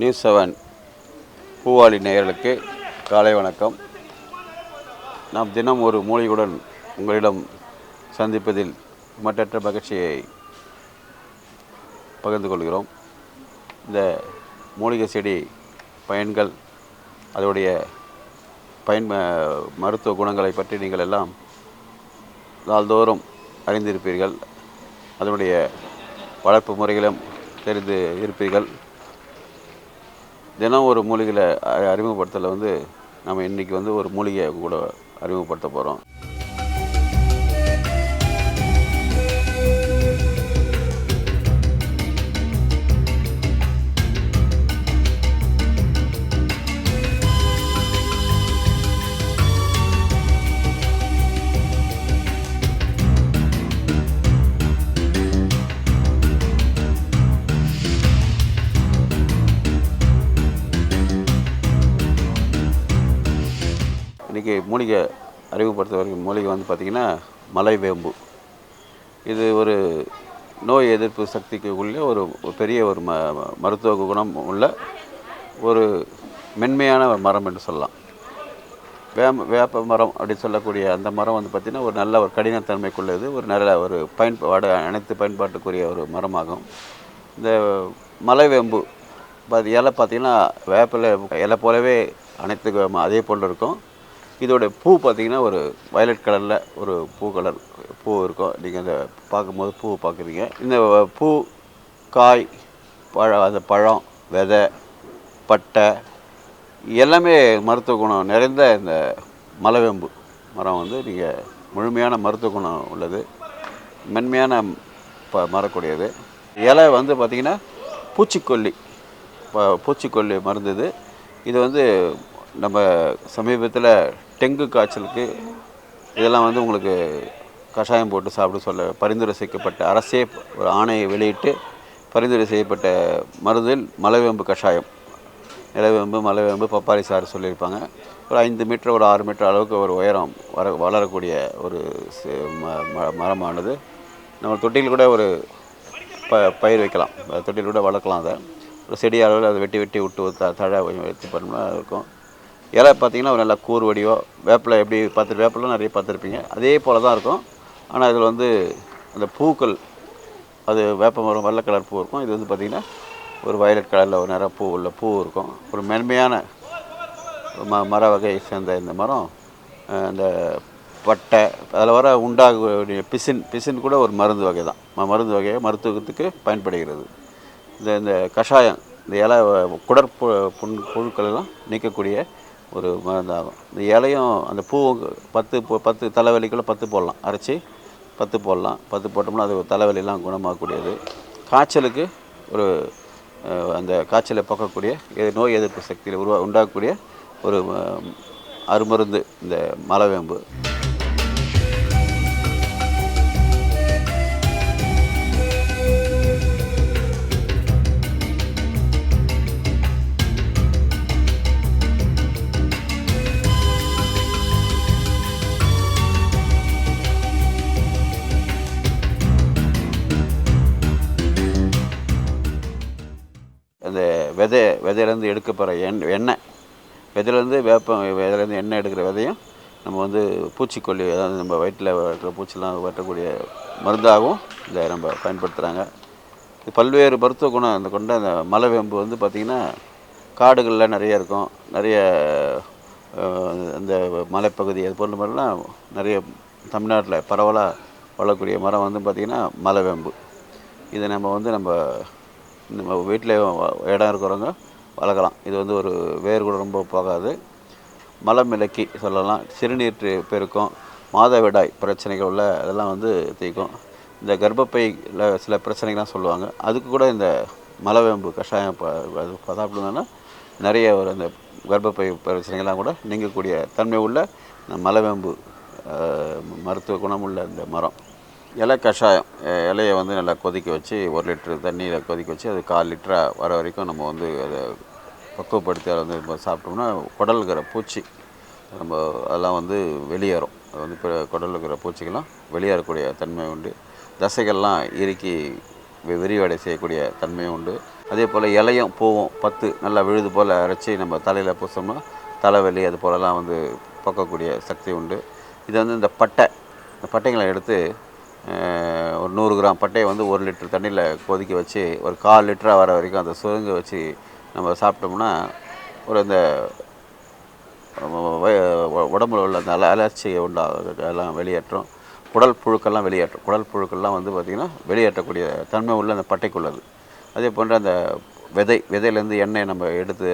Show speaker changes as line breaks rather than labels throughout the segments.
News 7 பூவாளி நேயர்களுக்கு காலை வணக்கம். நாம் தினம் ஒரு மூலிகையுடன் உங்களிடம் சந்திப்பதில் மற்றற்ற மகிழ்ச்சியை பகிர்ந்து கொள்கிறோம். இந்த மூலிகை செடி பயன்கள், அதோடைய மருத்துவ குணங்களை பற்றி நீங்கள் எல்லாம் நாள்தோறும் அறிந்திருப்பீர்கள். அதனுடைய வளர்ப்பு முறைகளும் தெரிந்து இருப்பீர்கள். தினம் ஒரு மூலிகையில் அறிமுகப்படுத்தல நம்ம இன்றைக்கி ஒரு மூலிகையை கூட அறிமுகப்படுத்த போகிறோம். இன்றைக்கி மூலிகை அறிமுகப்படுத்த வரைக்கும் மூலிகை பார்த்திங்கன்னா மலைவேம்பு. இது ஒரு நோய் எதிர்ப்பு சக்திக்கு உள்ள ஒரு பெரிய ஒரு மருத்துவ குணம் உள்ள ஒரு மென்மையான மரம் என்று சொல்லலாம். வேப்ப மரம் அப்படி சொல்லக்கூடிய அந்த மரம் பார்த்திங்கன்னா ஒரு நல்ல ஒரு கடினத்தன்மைக்குள்ளது, ஒரு நல்ல ஒரு அனைத்து பயன்பாட்டுக்குரிய ஒரு மரமாகும். இந்த மலைவேம்பு இலை பார்த்திங்கன்னா வேப்பிலை இலை போலவே அனைத்து அதே போல் இருக்கும். இதோட பூ பார்த்திங்கன்னா ஒரு வயலட் கலரில் ஒரு பூ இருக்கும். நீங்கள் இந்த பார்க்கும்போது பூ பார்க்குறீங்க. இந்த பூ, காய், அந்த பழம், விதை, பட்டை எல்லாமே மருத்துவ குணம் நிறைந்த இந்த மலைவேம்பு மரம் நீங்கள் முழுமையான மருத்துவ குணம் உள்ளது, மென்மையான மரக்கூடியது. இலை பார்த்திங்கன்னா பூச்சிக்கொல்லி மருந்து இது நம்ம சமீபத்தில் டெங்கு காய்ச்சலுக்கு இதெல்லாம் உங்களுக்கு கஷாயம் போட்டு சாப்பிட பரிந்துரை செய்யப்பட்ட அரசே ஒரு ஆணையை வெளியிட்டு பரிந்துரை செய்யப்பட்ட மருந்தில் மலைவேம்பு கஷாயம், மலைவேம்பு, பப்பாளி சாறு சொல்லியிருப்பாங்க. ஒரு 5 மீட்டர் ஒரு 6 மீட்டர் அளவுக்கு ஒரு உயரம் வளரக்கூடிய ஒரு மரமானது. நம்ம தொட்டியில் கூட ஒரு பயிர் வைக்கலாம், தொட்டியில் கூட வளர்க்கலாம். அதை ஒரு செடி அளவில் அதை வெட்டி விட்டு தழை வச்சு பண்ணோம்னா இருக்கும். இலை பார்த்திங்கன்னா ஒரு நல்லா கூறு வடிவோ, வேப்பிலை எப்படி வேப்பிலாம் நிறைய பார்த்துருப்பீங்க, அதே போல் தான் இருக்கும். ஆனால் இதில் அந்த பூக்கள் அது வேப்ப மரம் வெள்ளை கலர் பூ இருக்கும். இது பார்த்திங்கன்னா ஒரு வயலட் கலரில் ஒரு நிற பூ இருக்கும். ஒரு மென்மையான மர வகையை சேர்ந்த இந்த மரம், அந்த பட்டை அதில் உண்டாகக்கூடிய பிசின் கூட ஒரு மருந்து வகை தான். மருந்து வகையை மருத்துவத்துக்கு பயன்படுகிறது. இந்த கஷாயம், இந்த இலை புழுக்களெல்லாம் நீக்கக்கூடிய ஒரு மருந்தாகும். இந்த இலையும் அந்த பூ 10 தலைவலிக்குள்ளே 10 போடலாம், அரைச்சி 10 போடலாம். 10 போட்டோம்னா அது தலைவலிலாம் குணமாகக்கூடியது. காய்ச்சலுக்கு ஒரு அந்த காய்ச்சலை போக்கக்கூடிய நோய் எதிர்ப்பு சக்தியில் உண்டாகக்கூடிய ஒரு அருமருந்து இந்த மலைவேம்பு. அந்த விதையிலேருந்து எடுக்கப்படுற எண்ணெய், விதையிலேருந்து விதையிலேருந்து எண்ணெய் எடுக்கிற விதையும் நம்ம பூச்சிக்கொல்லி, அதாவது நம்ம வயிற்றில் இருக்கிற பூச்சிலாம் வெட்டக்கூடிய மருந்தாகவும் இதை நம்ம பயன்படுத்துகிறாங்க. இது பல்வேறு மருத்துவ குணம் கொண்ட அந்த மலைவேம்பு பார்த்திங்கன்னா காடுகளில் நிறைய இருக்கும். நிறைய அந்த மலைப்பகுதி அது போன்ற மாதிரிலாம் நிறைய தமிழ்நாட்டில் பரவலாக வளரக்கூடிய மரம் பார்த்திங்கன்னா மலைவேம்பு. இதை நம்ம வீட்டில் இடம் இருக்கிறவங்க வளர்க்கலாம். இது ஒரு வேர் கூட ரொம்ப போகாது. மலம் விலக்கி சொல்லலாம். சிறுநீர் பெருக்கம், மாதவிடாய் பிரச்சனைகள் உள்ள அதெல்லாம் தீர்க்கும். இந்த கர்ப்பப்பையில் சில பிரச்சனைகள்லாம் சொல்லுவாங்க, அதுக்கு கூட இந்த மலைவேம்பு கஷாயம் சாப்பிடுங்கன்னா நிறைய அந்த கர்ப்பப்பை பிரச்சனைகள்லாம் கூட நீங்கக்கூடிய தன்மை உள்ள இந்த மலைவேம்பு மருத்துவ குணமுள்ள இந்த மரம். இலை கஷாயம், இலையை நல்லா கொதிக்க வச்சு 1 லிட்டர் தண்ணியில் கொதிக்க வச்சு அது 1/4 லிட்டராக வர வரைக்கும் நம்ம அதை பக்குவப்படுத்தி அதை சாப்பிட்டோம்னா குடல் இருக்கிற பூச்சி அதெல்லாம் வெளியேறும். அது இப்போ குடல் இருக்கிற பூச்சிக்கெல்லாம் வெளியேறக்கூடிய தன்மை உண்டு. தசைகள்லாம் இறுக்கி விரிவடை செய்யக்கூடிய தன்மையும் உண்டு. அதே போல் இலையும் பூவும் 10 நல்லா விழுது போல் அரைச்சி நம்ம தலையில் பூசோம்னா தலைவலி அது போலலாம் வந்து போக்கக்கூடிய சக்தி உண்டு. இது வந்து இந்த பட்டைகளை எடுத்து ஒரு 100 கிராம் பட்டையை வந்து 1 லிட்டர் தண்ணியில் கொதிக்க வச்சு ஒரு 1/4 லிட்டராக வர வரைக்கும் அதை சுருங்க வச்சு நம்ம சாப்பிட்டோம்னா ஒரு அந்த உடம்புல உள்ள அந்த அலர்ச்சியை எல்லாம் வெளியேற்றும். குடல் புழுக்கள்லாம் வந்து பார்த்திங்கன்னா வெளியேற்றக்கூடிய தன்மை உள்ள அந்த பட்டைக்குள்ளது. அதே போன்ற அந்த விதையிலேருந்து எண்ணெயை நம்ம எடுத்து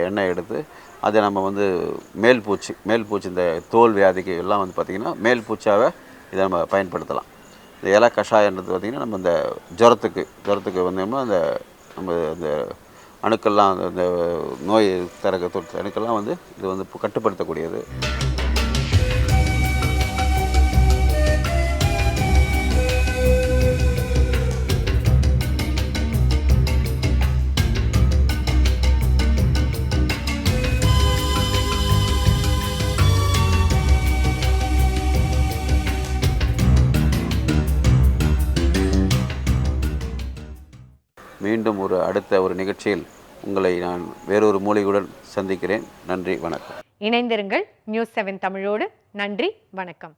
எண்ணெய் எடுத்து அதை நம்ம வந்து மேல் பூச்சி இந்த தோல் வியாதிக்கு எல்லாம் வந்து பார்த்திங்கன்னா மேல் பூச்சாக இதை நம்ம பயன்படுத்தலாம். இந்த இலை கஷாயன்றது பார்த்திங்கன்னா நம்ம இந்த ஜுரத்துக்கு வந்தோம்னா நம்ம அந்த அணுக்கள்லாம் அந்த நோய் தொற்று அணுக்கள்லாம் வந்து இது வந்து கட்டுப்படுத்தக்கூடியது. மீண்டும் அடுத்த ஒரு நிகழ்ச்சியில் உங்களை நான் வேறொரு மூலிகையுடன் சந்திக்கிறேன். நன்றி, வணக்கம்.
இணைந்திருங்கள் News 7 தமிழோடு. நன்றி, வணக்கம்.